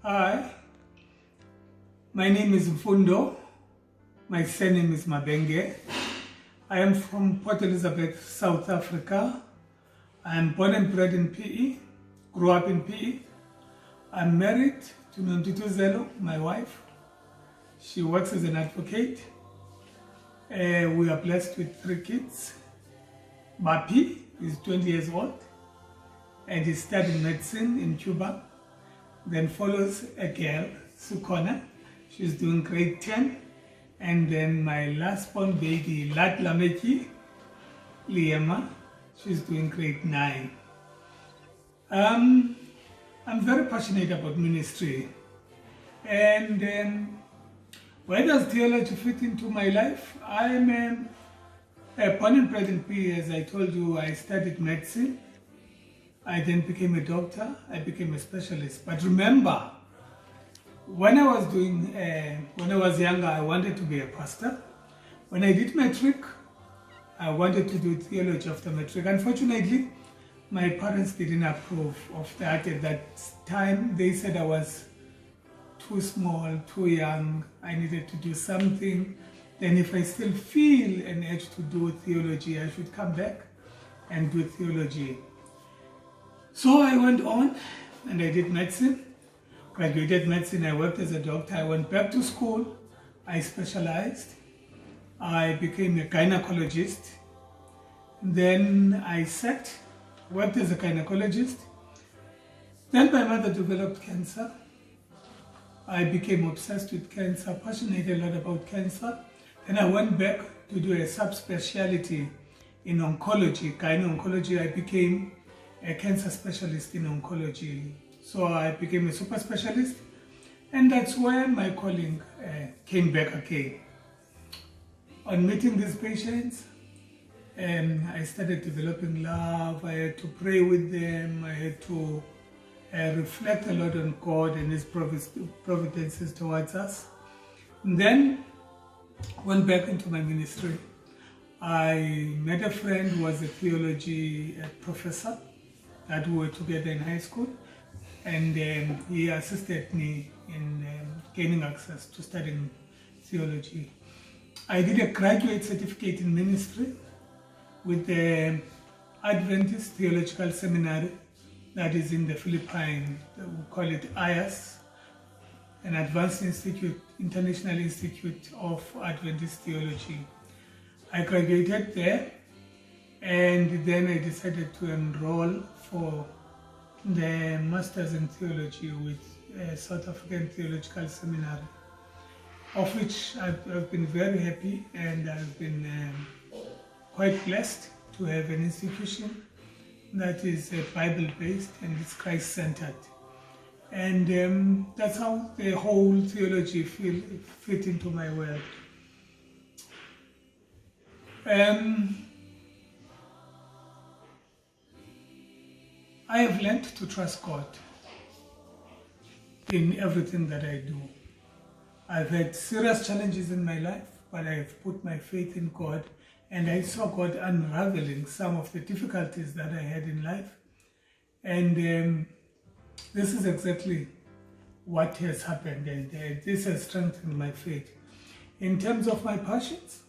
Hi, my name is Mfundo. My surname is Mabenge. I am from Port Elizabeth, South Africa. I am born and bred in PE, grew up in PE. I'm married to M.Theology, my wife. She works as an advocate. We are blessed with 3 kids. Bapi is 20 years old and is studying medicine in Cuba. Then follows a girl, Sukona. She's doing grade 10. And then my last born baby, Lat Lameki, Liema. She's doing grade 9. I'm very passionate about ministry. And where does theology fit into my life? I'm born and bred in PE, as I told you. I studied medicine. I then became a doctor. I became a specialist. But remember, when I was younger, I wanted to be a pastor. When I did matric, I wanted to do theology after matric. Unfortunately, my parents didn't approve of that at that time. They said I was too small, too young. I needed to do something. Then if I still feel an urge to do theology, I should come back and do theology. So I went on and I did medicine. Graduated medicine, I worked as a doctor. I went back to school. I specialized. I became a gynecologist. Then I worked as a gynecologist. Then my mother developed cancer. I became obsessed with cancer, passionate a lot about cancer. Then I went back to do a subspecialty in oncology, gyne-oncology. I became a cancer specialist in oncology. So I became a super specialist, and that's where my calling came back again. On meeting these patients, I started developing love. I had to pray with them. I had to reflect a lot on God and His providences towards us. And then went back into my ministry. I met a friend who was a theology professor that we were together in high school, and he assisted me in gaining access to studying theology. I did a graduate certificate in ministry with the Adventist Theological Seminary that is in the Philippines. We call it IAS, an Advanced Institute, International Institute of Adventist Theology. I graduated there, and then I decided to enroll for the Masters in Theology with South African Theological Seminary, of which I've been very happy, and I've been quite blessed to have an institution that is Bible-based and is Christ-centered. And that's how the whole theology fit into my world. I have learned to trust God in everything that I do. I've had serious challenges in my life, but I've put my faith in God, and I saw God unraveling some of the difficulties that I had in life. And this is exactly what has happened, and this has strengthened my faith. In terms of my passions,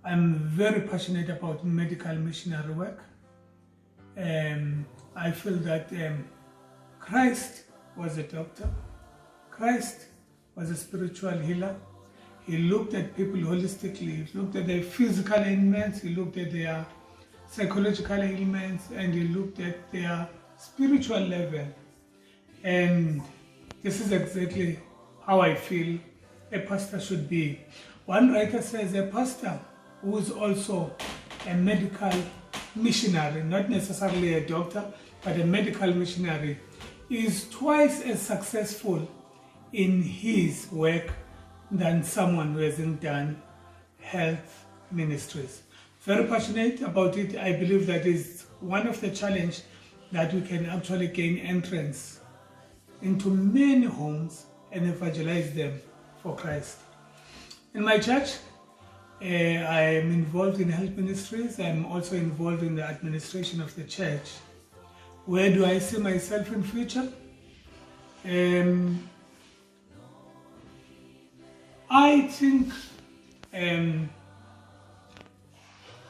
I'm very passionate about medical missionary work. I feel that Christ was a doctor. Christ was a spiritual healer. He looked at people holistically. He looked at their physical ailments, he looked at their psychological ailments, and he looked at their spiritual level. And this is exactly how I feel a pastor should be. One writer says a pastor who is also a medical missionary, not necessarily a doctor, but a medical missionary, is twice as successful in his work than someone who hasn't done health ministries. Very passionate about it. I believe that is one of the challenges that we can actually gain entrance into many homes and evangelize them for Christ. In my church, I am involved in health ministries. I'm also involved in the administration of the church. Where do I see myself in future? I think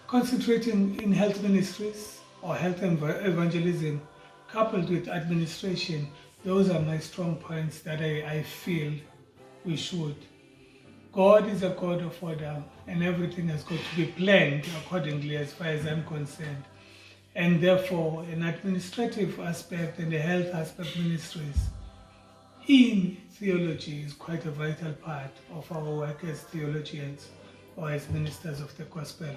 concentrating in health ministries or health evangelism coupled with administration, those are my strong points that I feel we should. God is a God of order, and everything has got to be planned accordingly as far as I'm concerned. And therefore, an administrative aspect and a health aspect ministries in theology is quite a vital part of our work as theologians or as ministers of the gospel.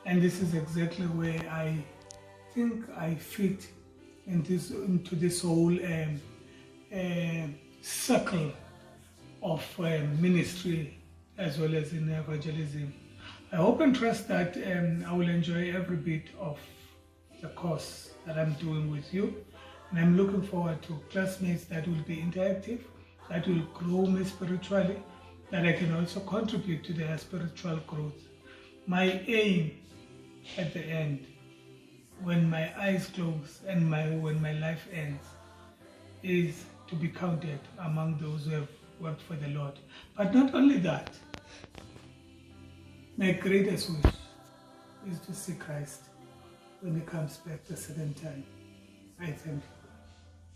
And this is exactly where I think I fit into this whole circle of ministry as well as in evangelism. I hope and trust that I will enjoy every bit of the course that I'm doing with you. And I'm looking forward to classmates that will be interactive, that will grow me spiritually, that I can also contribute to their spiritual growth. My aim at the end, when my eyes close and when my life ends, is to be counted among those who have worked for the Lord. But not only that, my greatest wish is to see Christ when he comes back the second time. I thank you.